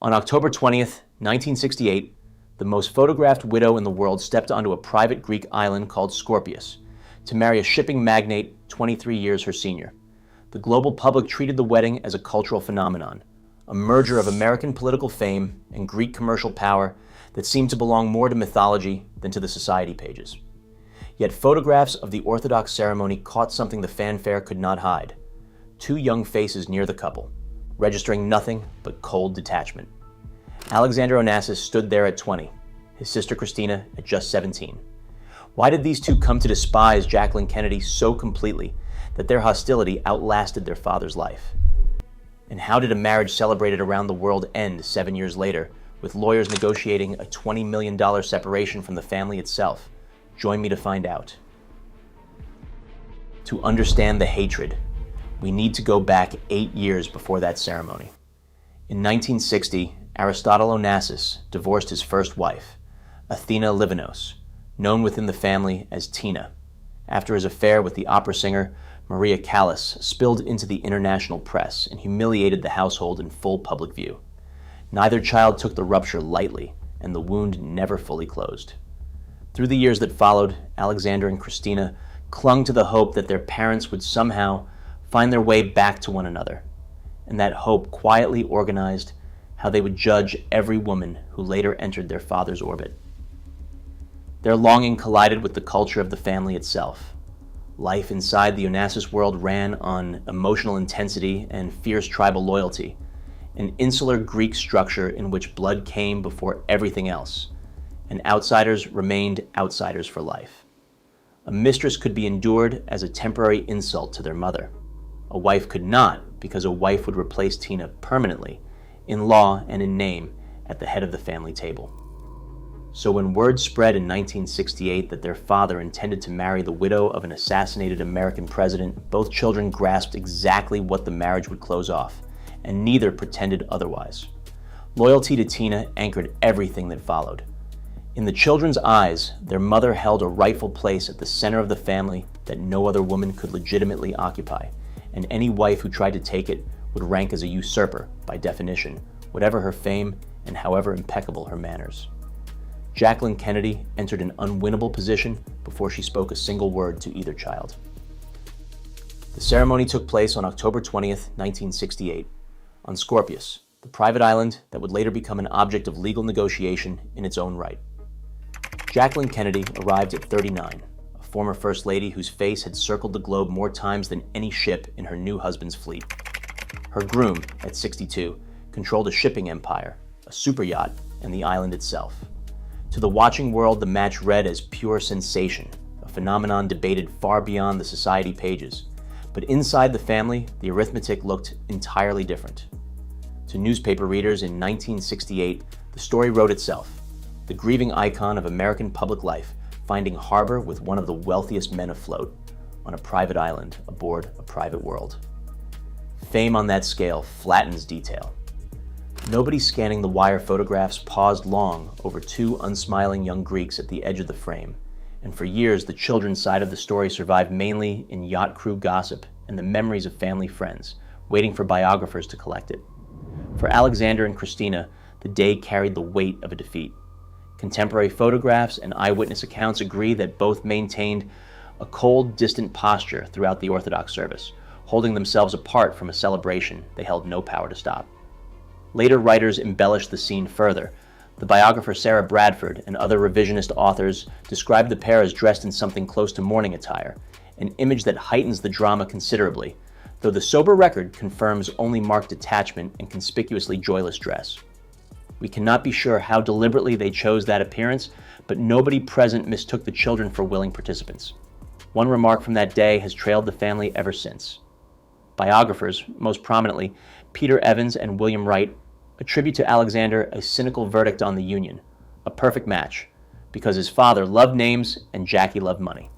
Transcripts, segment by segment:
On October 20th, 1968, the most photographed widow in the world stepped onto a private Greek island called Skorpios to marry a shipping magnate 23 years her senior. The global public treated the wedding as a cultural phenomenon, a merger of American political fame and Greek commercial power that seemed to belong more to mythology than to the society pages. Yet photographs of the Orthodox ceremony caught something the fanfare could not hide: two young faces near the couple, registering nothing but cold detachment. Alexander Onassis stood there at 20, his sister Christina at just 17. Why did these two come to despise Jacqueline Kennedy so completely that their hostility outlasted their father's life? And how did a marriage celebrated around the world end 7 years later, with lawyers negotiating a $20 million separation from the family itself? Join me to find out. To understand the hatred, we need to go back 8 years before that ceremony. In 1960, Aristotle Onassis divorced his first wife, Athena Livanos, known within the family as Tina, after his affair with the opera singer Maria Callas spilled into the international press and humiliated the household in full public view. Neither child took the rupture lightly, and the wound never fully closed. Through the years that followed, Alexander and Christina clung to the hope that their parents would somehow find their way back to one another, and that hope quietly organized how they would judge every woman who later entered their father's orbit. Their longing collided with the culture of the family itself. Life inside the Onassis world ran on emotional intensity and fierce tribal loyalty, an insular Greek structure in which blood came before everything else, and outsiders remained outsiders for life. A mistress could be endured as a temporary insult to their mother. A wife could not, because a wife would replace Tina permanently, in law and in name, at the head of the family table. So when word spread in 1968 that their father intended to marry the widow of an assassinated American president, both children grasped exactly what the marriage would close off, and neither pretended otherwise. Loyalty to Tina anchored everything that followed. In the children's eyes, their mother held a rightful place at the center of the family that no other woman could legitimately occupy, and any wife who tried to take it would rank as a usurper by definition, whatever her fame and however impeccable her manners. Jacqueline Kennedy entered an unwinnable position before she spoke a single word to either child. The ceremony took place on October 20th, 1968, on Skorpios, the private island that would later become an object of legal negotiation in its own right. Jacqueline Kennedy arrived at 39, a former First Lady whose face had circled the globe more times than any ship in her new husband's fleet. Her groom, at 62, controlled a shipping empire, a superyacht, and the island itself. To the watching world, the match read as pure sensation, a phenomenon debated far beyond the society pages. But inside the family, the arithmetic looked entirely different. To newspaper readers in 1968, the story wrote itself: the grieving icon of American public life finding harbor with one of the wealthiest men afloat, on a private island aboard a private world. Fame on that scale flattens detail. Nobody scanning the wire photographs paused long over two unsmiling young Greeks at the edge of the frame, and for years the children's side of the story survived mainly in yacht crew gossip and the memories of family friends, waiting for biographers to collect it. For Alexander and Christina, the day carried the weight of a defeat. Contemporary photographs and eyewitness accounts agree that both maintained a cold, distant posture throughout the Orthodox service, holding themselves apart from a celebration they held no power to stop. Later writers embellished the scene further. The biographer Sarah Bradford and other revisionist authors described the pair as dressed in something close to mourning attire, an image that heightens the drama considerably, though the sober record confirms only marked detachment and conspicuously joyless dress. We cannot be sure how deliberately they chose that appearance, but nobody present mistook the children for willing participants. One remark from that day has trailed the family ever since. Biographers, most prominently Peter Evans and William Wright, attribute to Alexander a cynical verdict on the union, a perfect match, because his father loved names and Jackie loved money.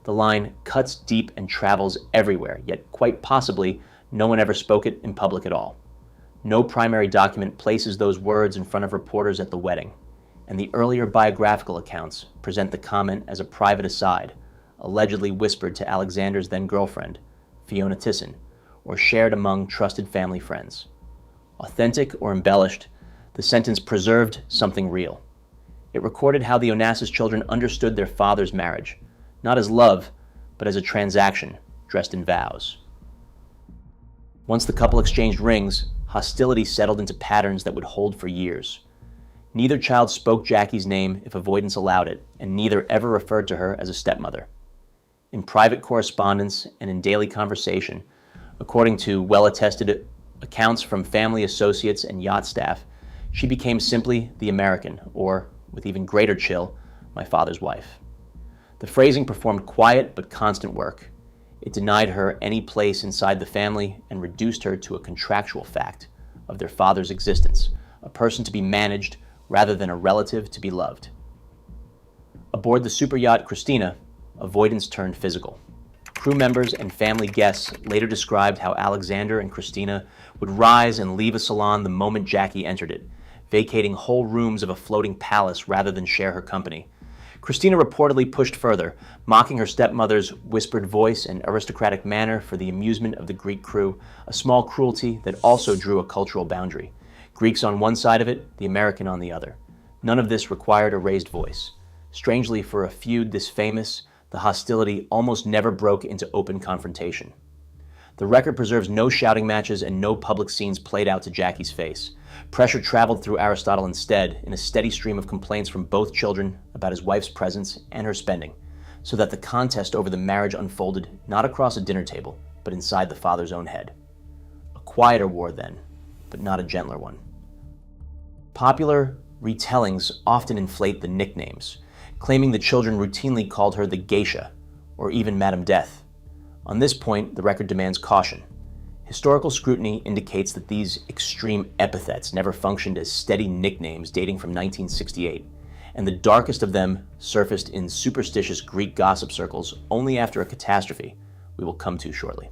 The line cuts deep and travels everywhere, yet quite possibly no one ever spoke it in public at all. No primary document places those words in front of reporters at the wedding, and the earlier biographical accounts present the comment as a private aside, allegedly whispered to Alexander's then-girlfriend, Fiona Tisson, or shared among trusted family friends. Authentic or embellished, The sentence preserved something real. It recorded how the Onassis children understood their father's marriage, not as love, but as a transaction dressed in vows. Once the couple exchanged rings, hostility settled into patterns that would hold for years. Neither child spoke Jackie's name if avoidance allowed it, and neither ever referred to her as a stepmother. In private correspondence and in daily conversation, according to well-attested accounts from family associates and yacht staff, she became simply the American, or, with even greater chill, my father's wife. The phrasing performed quiet but constant work. It denied her any place inside the family and reduced her to a contractual fact of their father's existence, a person to be managed rather than a relative to be loved. Aboard the super yacht Christina, avoidance turned physical. Crew members and family guests later described how Alexander and Christina would rise and leave a salon the moment Jackie entered it, vacating whole rooms of a floating palace rather than share her company. Christina reportedly pushed further, mocking her stepmother's whispered voice and aristocratic manner for the amusement of the Greek crew, a small cruelty that also drew a cultural boundary. Greeks on one side of it, the American on the other. None of this required a raised voice. Strangely, for a feud this famous, the hostility almost never broke into open confrontation. The record preserves no shouting matches and no public scenes played out to Jackie's face. Pressure traveled through Aristotle instead, in a steady stream of complaints from both children about his wife's presence and her spending, so that the contest over the marriage unfolded not across a dinner table, but inside the father's own head. A quieter war then, but not a gentler one. Popular retellings often inflate the nicknames, claiming the children routinely called her the geisha, or even Madame Death. On this point, the record demands caution. Historical scrutiny indicates that these extreme epithets never functioned as steady nicknames dating from 1968, and the darkest of them surfaced in superstitious Greek gossip circles only after a catastrophe we will come to shortly.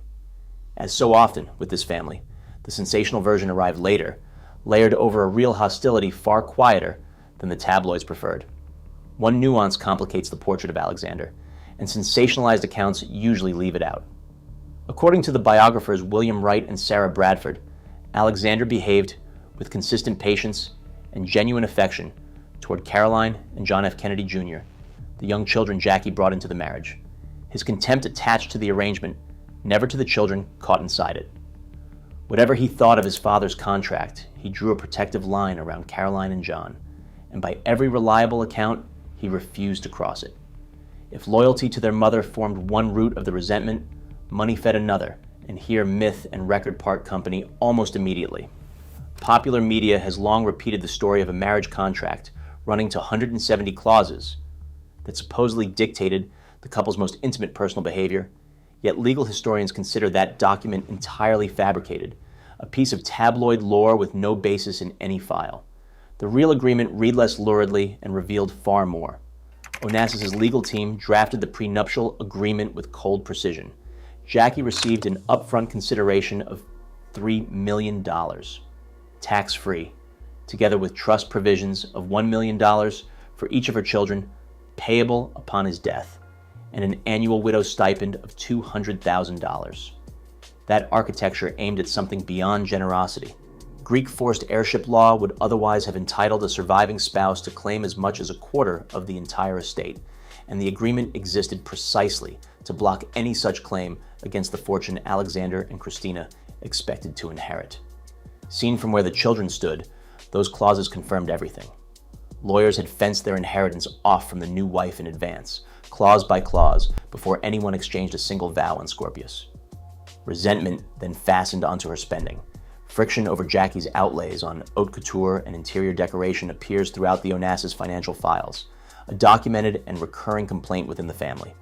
As so often with this family, the sensational version arrived later, layered over a real hostility far quieter than the tabloids preferred. One nuance complicates the portrait of Alexander, and sensationalized accounts usually leave it out. According to the biographers William Wright and Sarah Bradford, Alexander behaved with consistent patience and genuine affection toward Caroline and John F. Kennedy Jr., the young children Jackie brought into the marriage. His contempt attached to the arrangement, never to the children caught inside it. Whatever he thought of his father's contract, he drew a protective line around Caroline and John, and by every reliable account, he refused to cross it. If loyalty to their mother formed one root of the resentment, money fed another, and here myth and record part company almost immediately. Popular media has long repeated the story of a marriage contract running to 170 clauses that supposedly dictated the couple's most intimate personal behavior, yet legal historians consider that document entirely fabricated, a piece of tabloid lore with no basis in any file. The real agreement read less luridly and revealed far more. Onassis' legal team drafted the prenuptial agreement with cold precision. Jackie received an upfront consideration of $3 million, tax-free, together with trust provisions of $1 million for each of her children, payable upon his death, and an annual widow's stipend of $200,000. That architecture aimed at something beyond generosity. Greek forced heirship law would otherwise have entitled a surviving spouse to claim as much as a quarter of the entire estate, and the agreement existed precisely to block any such claim against the fortune Alexander and Christina expected to inherit. Seen from where the children stood, those clauses confirmed everything. Lawyers had fenced their inheritance off from the new wife in advance, clause by clause, before anyone exchanged a single vow on Skorpios. Resentment then fastened onto her spending. Friction over Jackie's outlays on haute couture and interior decoration appears throughout the Onassis financial files, a documented and recurring complaint within the family.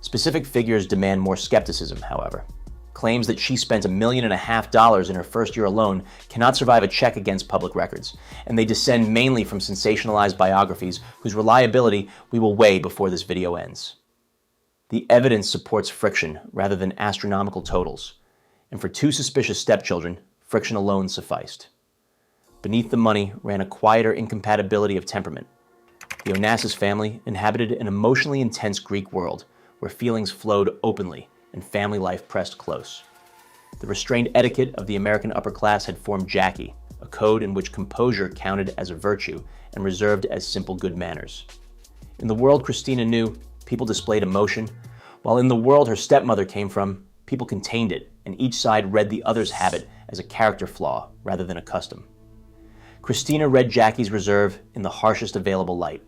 Specific figures demand more skepticism, however. Claims that she spent $1.5 million in her first year alone cannot survive a check against public records, and they descend mainly from sensationalized biographies whose reliability we will weigh before this video ends. The evidence supports friction rather than astronomical totals, and for two suspicious stepchildren, friction alone sufficed. Beneath the money ran a quieter incompatibility of temperament. The Onassis family inhabited an emotionally intense Greek world where feelings flowed openly and family life pressed close. The restrained etiquette of the American upper class had formed Jackie, a code in which composure counted as a virtue and reserved as simple good manners. In the world Christina knew, people displayed emotion, while in the world her stepmother came from, people contained it, and each side read the other's habit as a character flaw rather than a custom. Christina read Jackie's reserve in the harshest available light.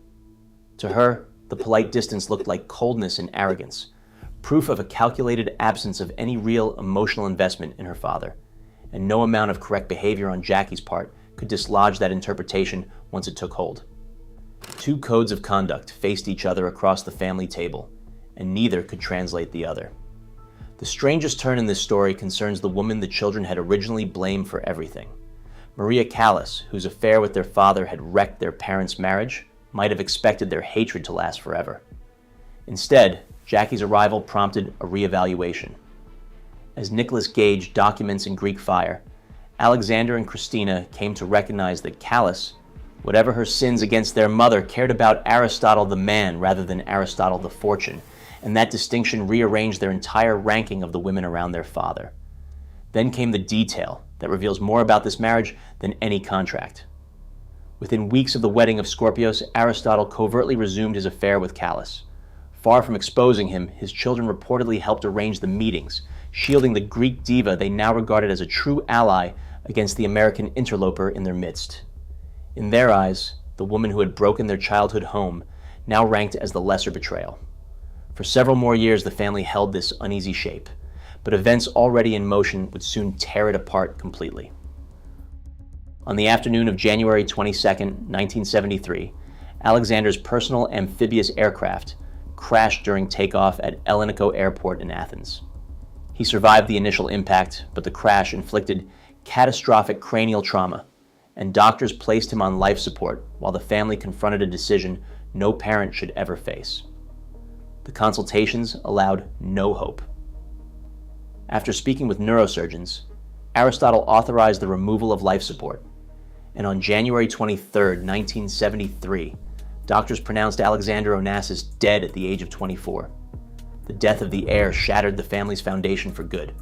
To her, the polite distance looked like coldness and arrogance, proof of a calculated absence of any real emotional investment in her father, and no amount of correct behavior on Jackie's part could dislodge that interpretation once it took hold. Two codes of conduct faced each other across the family table, and neither could translate the other. The strangest turn in this story concerns the woman the children had originally blamed for everything. Maria Callas, whose affair with their father had wrecked their parents' marriage, might have expected their hatred to last forever. Instead, Jackie's arrival prompted a reevaluation. As Nicholas Gage documents in Greek Fire, Alexander and Christina came to recognize that Callas, whatever her sins against their mother, cared about Aristotle the man rather than Aristotle the fortune, and that distinction rearranged their entire ranking of the women around their father. Then came the detail that reveals more about this marriage than any contract. Within weeks of the wedding of Skorpios, Aristotle covertly resumed his affair with Callas. Far from exposing him, his children reportedly helped arrange the meetings, shielding the Greek diva they now regarded as a true ally against the American interloper in their midst. In their eyes, the woman who had broken their childhood home now ranked as the lesser betrayal. For several more years, the family held this uneasy shape, but events already in motion would soon tear it apart completely. On the afternoon of January 22, 1973, Alexander's personal amphibious aircraft crashed during takeoff at Elliniko Airport in Athens. He survived the initial impact, but the crash inflicted catastrophic cranial trauma, and doctors placed him on life support while the family confronted a decision no parent should ever face. The consultations allowed no hope. After speaking with neurosurgeons, Aristotle authorized the removal of life support, and on January 23, 1973, doctors pronounced Alexander Onassis dead at the age of 24. The death of the heir shattered the family's foundation for good.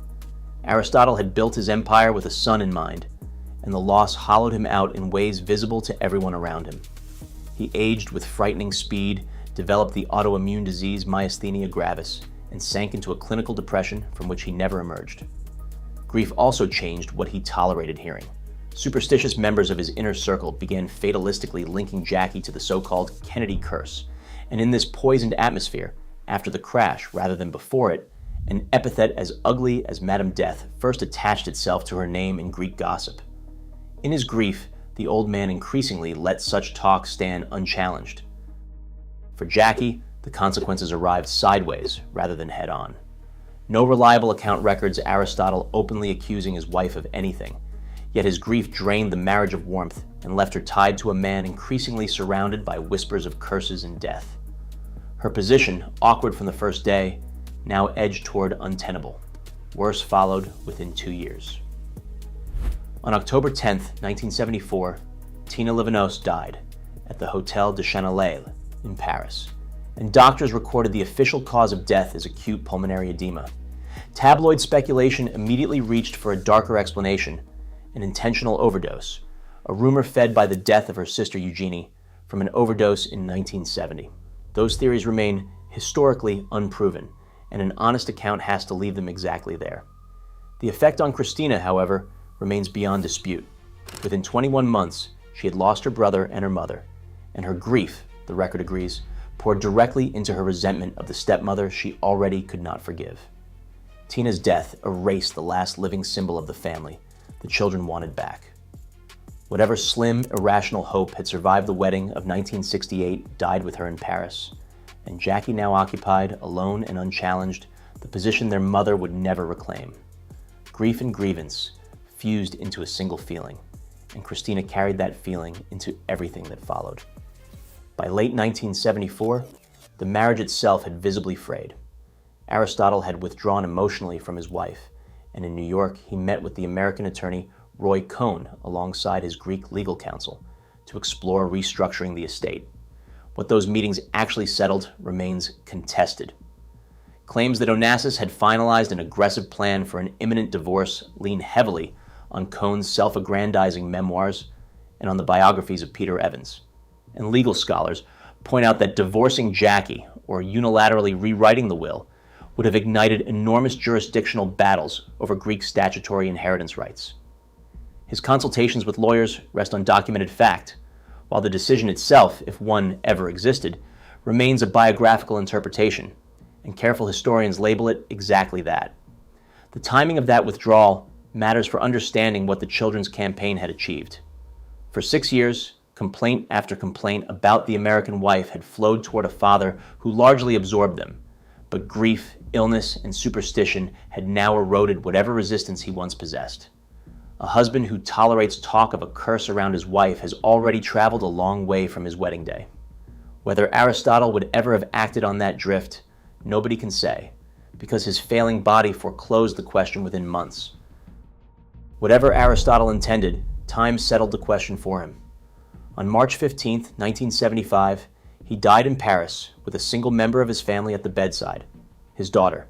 Aristotle had built his empire with a son in mind, and the loss hollowed him out in ways visible to everyone around him. He aged with frightening speed, developed the autoimmune disease myasthenia gravis, and sank into a clinical depression from which he never emerged. Grief also changed what he tolerated hearing. Superstitious members of his inner circle began fatalistically linking Jackie to the so-called Kennedy curse, and in this poisoned atmosphere, after the crash rather than before it, an epithet as ugly as Madame Death first attached itself to her name in Greek gossip. In his grief, the old man increasingly let such talk stand unchallenged. For Jackie, the consequences arrived sideways rather than head-on. No reliable account records Aristotle openly accusing his wife of anything, yet his grief drained the marriage of warmth and left her tied to a man increasingly surrounded by whispers of curses and death. Her position, awkward from the first day, now edged toward untenable. Worse followed within 2 years. On October 10, 1974, Tina Livanos died at the Hotel de Chanelale in Paris, and doctors recorded the official cause of death as acute pulmonary edema. Tabloid speculation immediately reached for a darker explanation, an intentional overdose, a rumor fed by the death of her sister Eugenie from an overdose in 1970. Those theories remain historically unproven, and an honest account has to leave them exactly there. The effect on Christina, however, remains beyond dispute. Within 21 months, she had lost her brother and her mother, and her grief, the record agrees, poured directly into her resentment of the stepmother she already could not forgive. Tina's death erased the last living symbol of the family the children wanted back. Whatever slim, irrational hope had survived the wedding of 1968 died with her in Paris, and Jackie now occupied, alone and unchallenged, the position their mother would never reclaim. Grief and grievance fused into a single feeling, and Christina carried that feeling into everything that followed. By late 1974, the marriage itself had visibly frayed. Aristotle had withdrawn emotionally from his wife, and in New York he met with the American attorney Roy Cohn alongside his Greek legal counsel to explore restructuring the estate. What those meetings actually settled remains contested. Claims that Onassis had finalized an aggressive plan for an imminent divorce lean heavily on Cohn's self-aggrandizing memoirs and on the biographies of Peter Evans. And legal scholars point out that divorcing Jackie, or unilaterally rewriting the will, would have ignited enormous jurisdictional battles over Greek statutory inheritance rights. His consultations with lawyers rest on documented fact, while the decision itself, if one ever existed, remains a biographical interpretation, and careful historians label it exactly that. The timing of that withdrawal matters for understanding what the Children's Campaign had achieved. For 6 years, complaint after complaint about the American wife had flowed toward a father who largely absorbed them, but grief, illness, and superstition had now eroded whatever resistance he once possessed. A husband who tolerates talk of a curse around his wife has already traveled a long way from his wedding day. Whether Aristotle would ever have acted on that drift, nobody can say, because his failing body foreclosed the question within months. Whatever Aristotle intended, time settled the question for him. On March 15, 1975, he died in Paris with a single member of his family at the bedside, his daughter.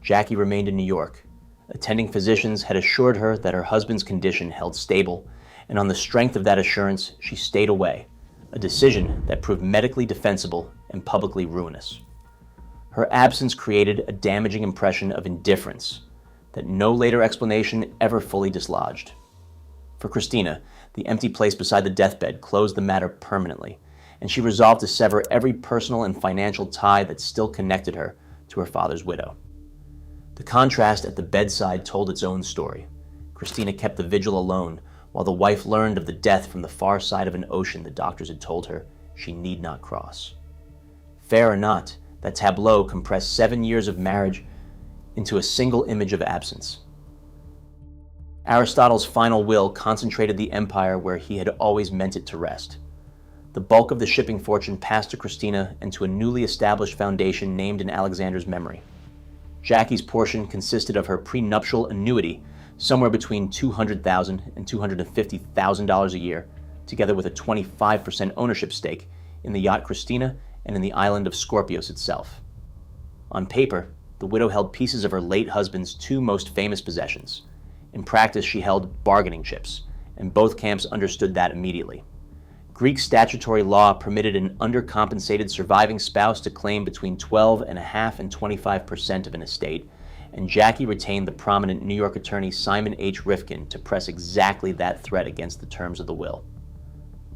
Jackie remained in New York. Attending physicians had assured her that her husband's condition held stable, and on the strength of that assurance, she stayed away, a decision that proved medically defensible and publicly ruinous. Her absence created a damaging impression of indifference that no later explanation ever fully dislodged. For Christina, the empty place beside the deathbed closed the matter permanently, and she resolved to sever every personal and financial tie that still connected her to her father's widow. The contrast at the bedside told its own story. Christina kept the vigil alone, while the wife learned of the death from the far side of an ocean the doctors had told her she need not cross. Fair or not, that tableau compressed 7 years of marriage into a single image of absence. Aristotle's final will concentrated the empire where he had always meant it to rest. The bulk of the shipping fortune passed to Christina and to a newly established foundation named in Alexander's memory. Jackie's portion consisted of her prenuptial annuity, somewhere between $200,000 and $250,000 a year, together with a 25% ownership stake in the yacht Christina and in the island of Skorpios itself. On paper, the widow held pieces of her late husband's two most famous possessions. In practice, she held bargaining chips, and both camps understood that immediately. Greek statutory law permitted an undercompensated surviving spouse to claim between 12.5% and 25% of an estate, and Jackie retained the prominent New York attorney Simon H. Rifkin to press exactly that threat against the terms of the will.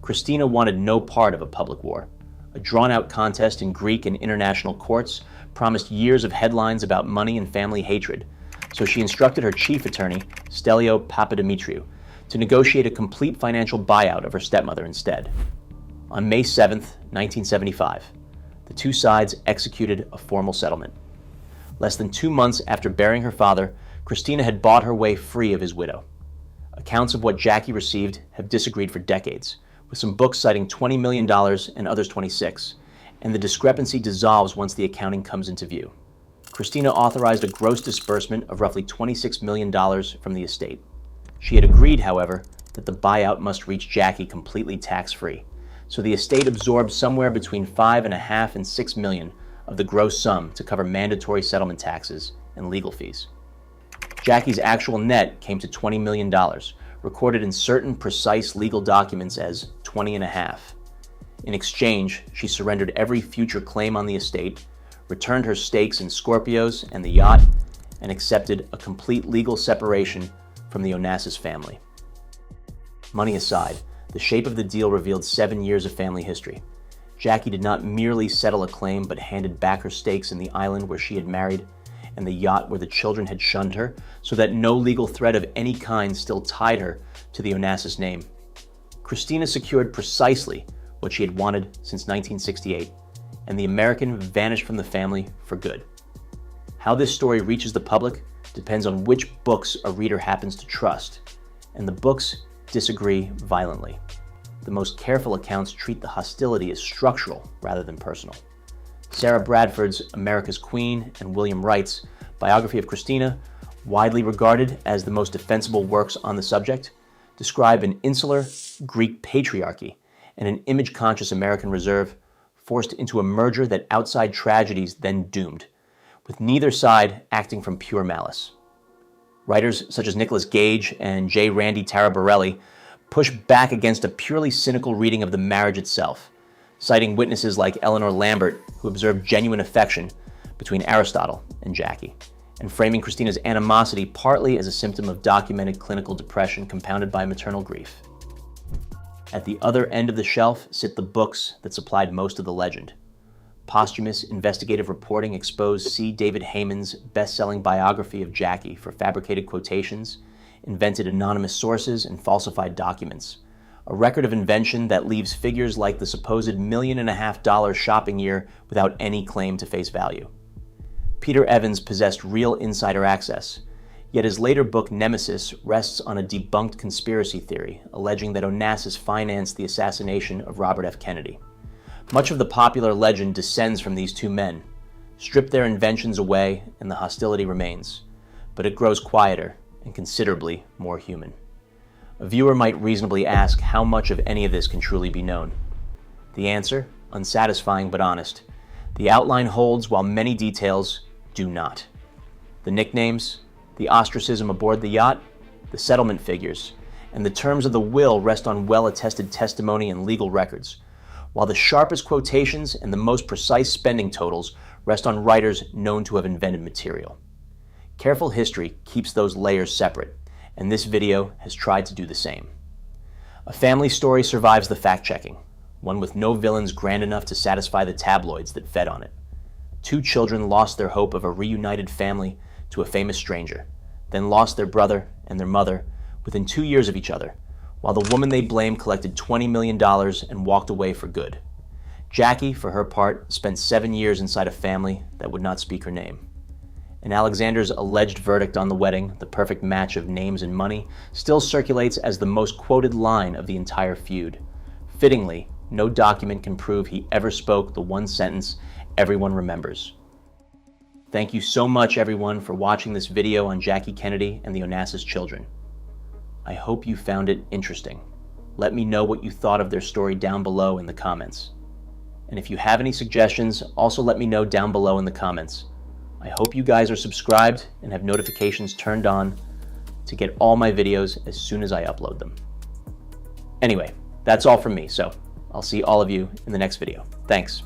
Christina wanted no part of a public war. A drawn-out contest in Greek and international courts promised years of headlines about money and family hatred, so she instructed her chief attorney, Stelio Papadimitriou, to negotiate a complete financial buyout of her stepmother instead. On May 7, 1975, the two sides executed a formal settlement. Less than 2 months after burying her father, Christina had bought her way free of his widow. Accounts of what Jackie received have disagreed for decades, with some books citing $20 million and others 26, and the discrepancy dissolves once the accounting comes into view. Christina authorized a gross disbursement of roughly $26 million from the estate. She had agreed, however, that the buyout must reach Jackie completely tax-free, so the estate absorbed somewhere between $5.5 and $6 million of the gross sum to cover mandatory settlement taxes and legal fees. Jackie's actual net came to $20 million, recorded in certain precise legal documents as 20.5. In exchange, she surrendered every future claim on the estate, returned her stakes in Skorpios and the yacht, and accepted a complete legal separation from the Onassis family. Money aside, the shape of the deal revealed 7 years of family history. Jackie did not merely settle a claim, but handed back her stakes in the island where she had married and the yacht where the children had shunned her, so that no legal thread of any kind still tied her to the Onassis name. Christina secured precisely what she had wanted since 1968, and the American vanished from the family for good. How this story reaches the public depends on which books a reader happens to trust, and the books disagree violently. The most careful accounts treat the hostility as structural rather than personal. Sarah Bradford's America's Queen and William Wright's biography of Christina, widely regarded as the most defensible works on the subject, describe an insular Greek patriarchy and an image-conscious American reserve forced into a merger that outside tragedies then doomed, with neither side acting from pure malice. Writers such as Nicholas Gage and J. Randy Taraborelli push back against a purely cynical reading of the marriage itself, citing witnesses like Eleanor Lambert, who observed genuine affection between Aristotle and Jackie, and framing Christina's animosity partly as a symptom of documented clinical depression compounded by maternal grief. At the other end of the shelf sit the books that supplied most of the legend. Posthumous investigative reporting exposed C. David Heyman's best-selling biography of Jackie for fabricated quotations, invented anonymous sources, and falsified documents, a record of invention that leaves figures like the supposed $1.5 million shopping year without any claim to face value. Peter Evans possessed real insider access, yet his later book Nemesis rests on a debunked conspiracy theory alleging that Onassis financed the assassination of Robert F. Kennedy. Much of the popular legend descends from these two men. Strip their inventions away and the hostility remains, but it grows quieter and considerably more human. A viewer might reasonably ask how much of any of this can truly be known. The answer, unsatisfying but honest. The outline holds while many details do not. The nicknames, the ostracism aboard the yacht, the settlement figures, and the terms of the will rest on well-attested testimony and legal records, while the sharpest quotations and the most precise spending totals rest on writers known to have invented material. Careful history keeps those layers separate, and this video has tried to do the same. A family story survives the fact-checking, one with no villains grand enough to satisfy the tabloids that fed on it. Two children lost their hope of a reunited family to a famous stranger, then lost their brother and their mother within 2 years of each other, while the woman they blamed collected $20 million and walked away for good. Jackie, for her part, spent 7 years inside a family that would not speak her name. And Alexander's alleged verdict on the wedding, the perfect match of names and money, still circulates as the most quoted line of the entire feud. Fittingly, no document can prove he ever spoke the one sentence everyone remembers. Thank you so much, everyone, for watching this video on Jackie Kennedy and the Onassis children. I hope you found it interesting. Let me know what you thought of their story down below in the comments. And if you have any suggestions, also let me know down below in the comments. I hope you guys are subscribed and have notifications turned on to get all my videos as soon as I upload them. Anyway, that's all from me, so I'll see all of you in the next video. Thanks.